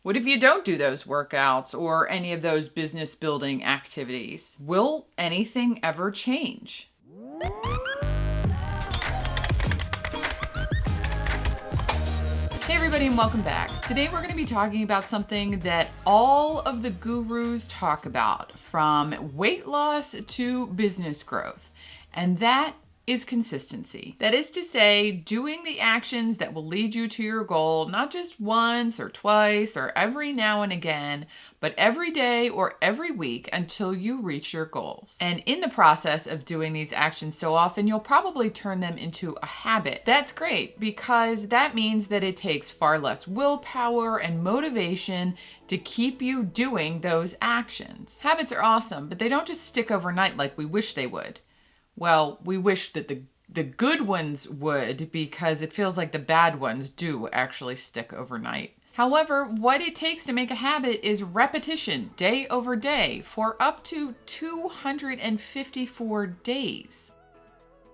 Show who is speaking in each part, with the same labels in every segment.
Speaker 1: What if you don't do those workouts or any of those business building activities? Will anything ever change? Hey everybody, and welcome back. Today we're going to be talking about something that all of the gurus talk about, from weight loss to business growth, and that is consistency. That is to say, doing the actions that will lead you to your goal, not just once or twice or every now and again, but every day or every week until you reach your goals. And in the process of doing these actions so often, you'll probably turn them into a habit. That's great, because that means that it takes far less willpower and motivation to keep you doing those actions. Habits are awesome, but they don't just stick overnight like we wish they would. Well, we wish that the good ones would, because it feels like the bad ones do actually stick overnight. However, what it takes to make a habit is repetition, day over day, for up to 254 days.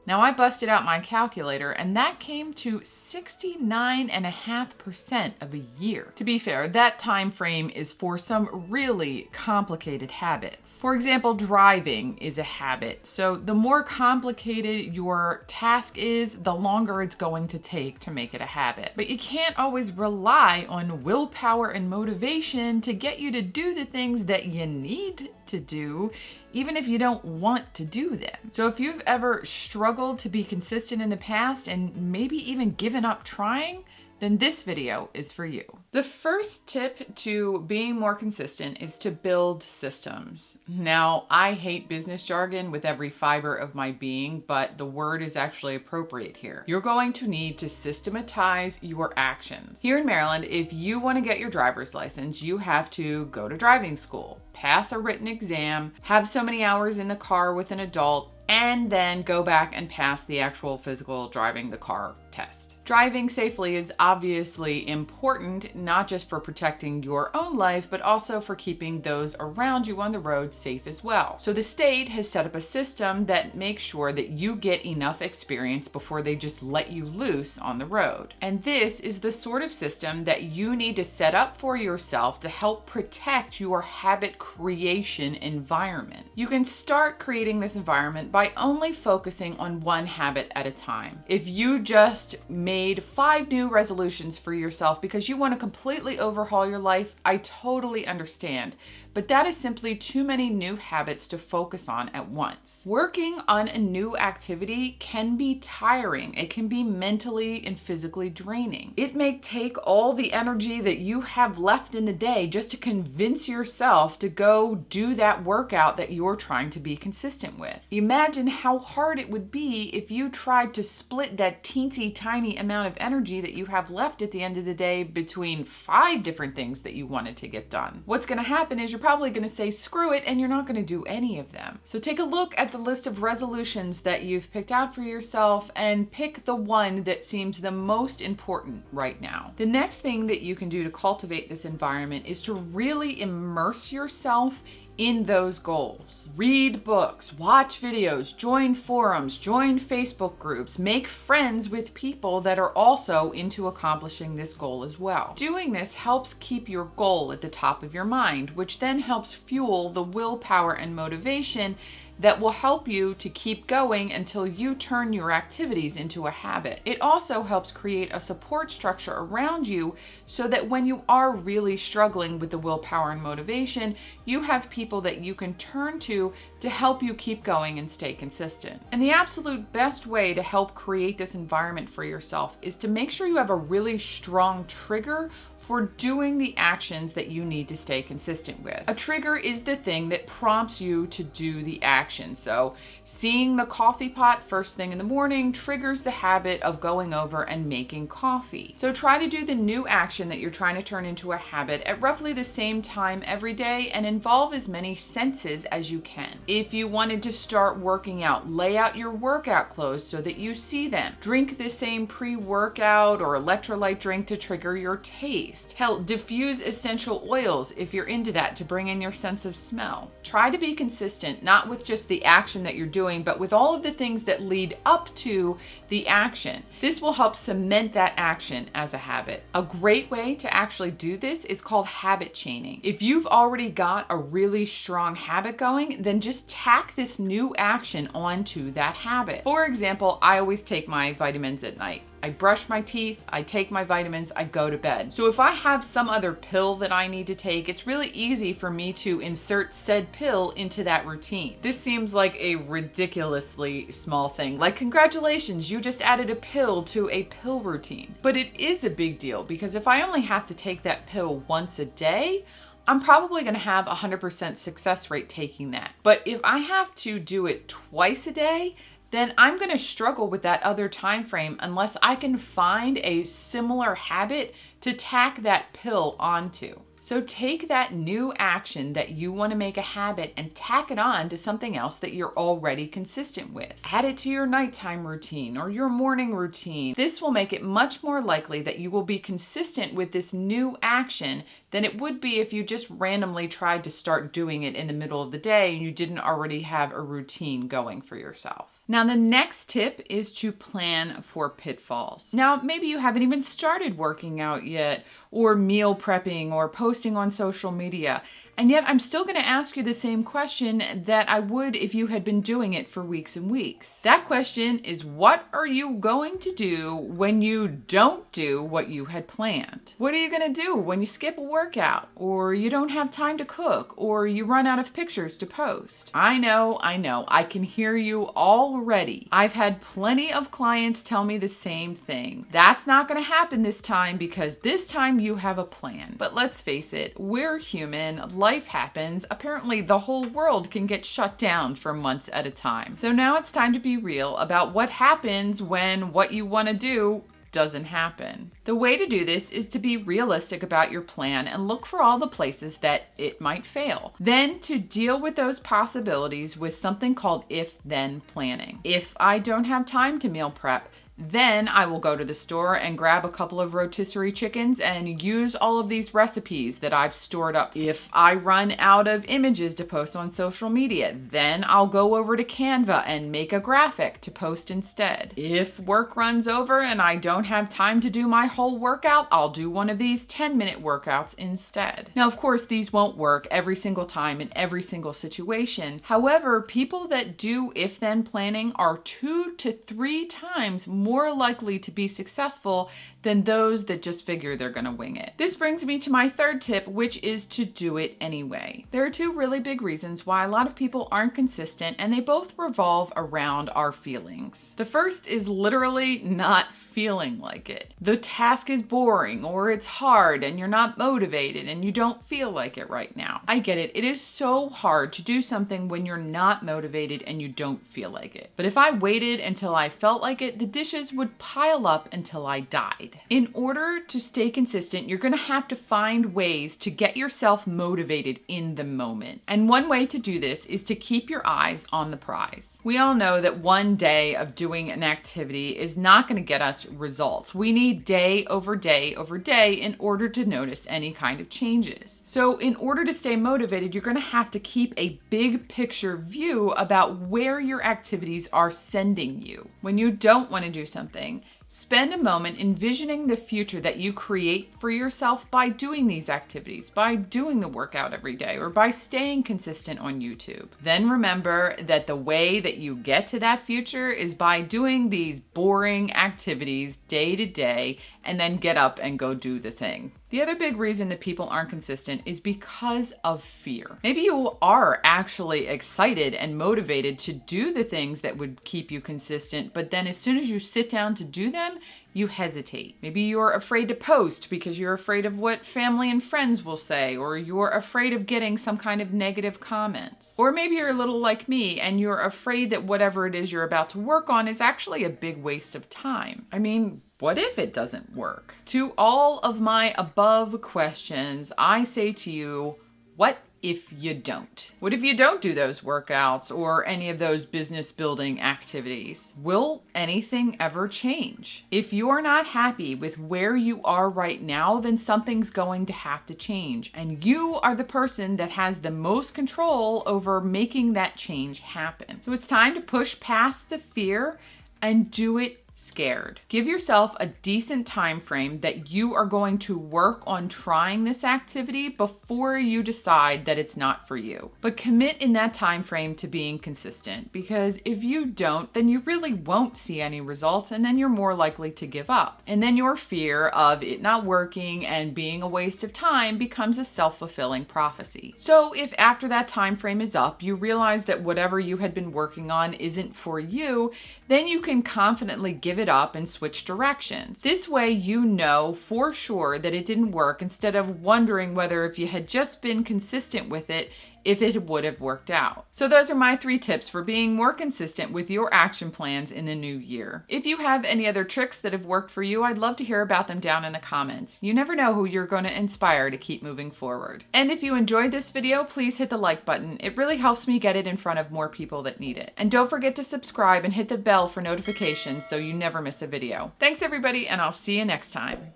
Speaker 1: Now, I busted out my calculator, and that came to 69.5% of a year. To be fair, that time frame is for some really complicated habits. For example, driving is a habit. So the more complicated your task is, the longer it's going to take to make it a habit. But you can't always rely on willpower and motivation to get you to do the things that you need to do, even if you don't want to do them. So if you've ever struggled to be consistent in the past and maybe even given up trying, then this video is for you. The first tip to being more consistent is to build systems. Now, I hate business jargon with every fiber of my being, but the word is actually appropriate here. You're going to need to systematize your actions. Here in Maryland, if you want to get your driver's license, you have to go to driving school, pass a written exam, have so many hours in the car with an adult, and then go back and pass the actual physical driving the car test. Driving safely is obviously important, not just for protecting your own life, but also for keeping those around you on the road safe as well. So the state has set up a system that makes sure that you get enough experience before they just let you loose on the road. And this is the sort of system that you need to set up for yourself to help protect your habit creation environment. You can start creating this environment by only focusing on one habit at a time. If you just made 5 new resolutions for yourself because you want to completely overhaul your life, I totally understand. But that is simply too many new habits to focus on at once. Working on a new activity can be tiring. It can be mentally and physically draining. It may take all the energy that you have left in the day just to convince yourself to go do that workout that you're trying to be consistent with. Imagine how hard it would be if you tried to split that teensy tiny amount of energy that you have left at the end of the day between 5 different things that you wanted to get done. What's going to happen is you're probably going to say screw it, and you're not going to do any of them. So take a look at the list of resolutions that you've picked out for yourself and pick the one that seems the most important right now. The next thing that you can do to cultivate this environment is to really immerse yourself in those goals. Read books, watch videos, join forums, join Facebook groups, make friends with people that are also into accomplishing this goal as well. Doing this helps keep your goal at the top of your mind, which then helps fuel the willpower and motivation that will help you to keep going until you turn your activities into a habit. It also helps create a support structure around you so that when you are really struggling with the willpower and motivation, you have people that you can turn to help you keep going and stay consistent. And the absolute best way to help create this environment for yourself is to make sure you have a really strong trigger for doing the actions that you need to stay consistent with. A trigger is the thing that prompts you to do the action. So seeing the coffee pot first thing in the morning triggers the habit of going over and making coffee. So try to do the new action that you're trying to turn into a habit at roughly the same time every day and involve as many senses as you can. If you wanted to start working out, lay out your workout clothes so that you see them. Drink the same pre-workout or electrolyte drink to trigger your taste. Hell, diffuse essential oils if you're into that to bring in your sense of smell. Try to be consistent, not with just the action that you're doing, but with all of the things that lead up to the action. This will help cement that action as a habit. A great way to actually do this is called habit chaining. If you've already got a really strong habit going, then just tack this new action onto that habit. For example, I always take my vitamins at night. I brush my teeth, I take my vitamins, I go to bed. So if I have some other pill that I need to take, it's really easy for me to insert said pill into that routine. This seems like a ridiculously small thing. Like, congratulations, you just added a pill to a pill routine. But it is a big deal because if I only have to take that pill once a day, I'm probably going to have a 100% success rate taking that. But if I have to do it twice a day, then I'm going to struggle with that other time frame unless I can find a similar habit to tack that pill onto. So take that new action that you want to make a habit and tack it on to something else that you're already consistent with. Add it to your nighttime routine or your morning routine. This will make it much more likely that you will be consistent with this new action than it would be if you just randomly tried to start doing it in the middle of the day and you didn't already have a routine going for yourself. Now, the next tip is to plan for pitfalls. Now, maybe you haven't even started working out yet, or meal prepping, or posting on social media. And yet I'm still going to ask you the same question that I would if you had been doing it for weeks and weeks. That question is, what are you going to do when you don't do what you had planned? What are you going to do when you skip a workout, or you don't have time to cook, or you run out of pictures to post? I know, I can hear you already. I've had plenty of clients tell me the same thing. That's not going to happen this time because this time you have a plan. But let's face it, we're human. Life happens. Apparently the whole world can get shut down for months at a time. So now it's time to be real about what happens when what you want to do doesn't happen. The way to do this is to be realistic about your plan and look for all the places that it might fail. Then to deal with those possibilities with something called if-then planning. If I don't have time to meal prep, then I will go to the store and grab a couple of rotisserie chickens and use all of these recipes that I've stored up. If I run out of images to post on social media, then I'll go over to Canva and make a graphic to post instead. If work runs over and I don't have time to do my whole workout, I'll do one of these 10-minute workouts instead. Now, of course, these won't work every single time in every single situation. However, people that do if-then planning are 2 to 3 times more likely to be successful than those that just figure they're going to wing it. This brings me to my third tip, which is to do it anyway. There are 2 really big reasons why a lot of people aren't consistent, and they both revolve around our feelings. The first is literally not feeling like it. The task is boring, or it's hard and you're not motivated and you don't feel like it right now. I get it. It is so hard to do something when you're not motivated and you don't feel like it. But if I waited until I felt like it, the dishes would pile up until I died. In order to stay consistent, you're going to have to find ways to get yourself motivated in the moment. And one way to do this is to keep your eyes on the prize. We all know that one day of doing an activity is not going to get us results. We need day over day over day in order to notice any kind of changes. So in order to stay motivated, you're going to have to keep a big picture view about where your activities are sending you. When you don't want to do something, spend a moment envisioning the future that you create for yourself by doing these activities, by doing the workout every day, or by staying consistent on YouTube. Then remember that the way that you get to that future is by doing these boring activities day to day, and then get up and go do the thing. The other big reason that people aren't consistent is because of fear. Maybe you are actually excited and motivated to do the things that would keep you consistent, but then as soon as you sit down to do them, you hesitate. Maybe you're afraid to post because you're afraid of what family and friends will say, or you're afraid of getting some kind of negative comments. Or maybe you're a little like me and you're afraid that whatever it is you're about to work on is actually a big waste of time. I mean, what if it doesn't work? To all of my above questions, I say to you, what if you don't? What if you don't do those workouts or any of those business building activities? Will anything ever change? If you're not happy with where you are right now, then something's going to have to change. And you are the person that has the most control over making that change happen. So it's time to push past the fear and do it scared. Give yourself a decent time frame that you are going to work on trying this activity before you decide that it's not for you. But commit in that time frame to being consistent, because if you don't, then you really won't see any results, and then you're more likely to give up. And then your fear of it not working and being a waste of time becomes a self-fulfilling prophecy. So if after that time frame is up, you realize that whatever you had been working on isn't for you, then you can confidently give it up and switch directions. This way you know for sure that it didn't work, instead of wondering whether if you had just been consistent with it, if it would have worked out. So those are my 3 tips for being more consistent with your action plans in the new year. If you have any other tricks that have worked for you, I'd love to hear about them down in the comments. You never know who you're going to inspire to keep moving forward. And if you enjoyed this video, please hit the like button. It really helps me get it in front of more people that need it. And don't forget to subscribe and hit the bell for notifications so you never miss a video. Thanks everybody, and I'll see you next time.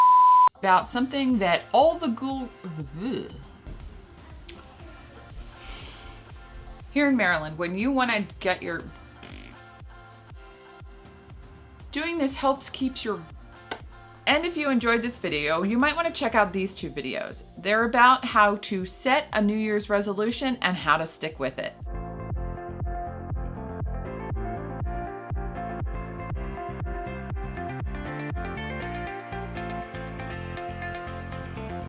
Speaker 1: About something that all the Here in Maryland, when you want to get your... Doing this helps keeps your... And if you enjoyed this video, you might want to check out these 2 videos. They're about how to set a New Year's resolution and how to stick with it.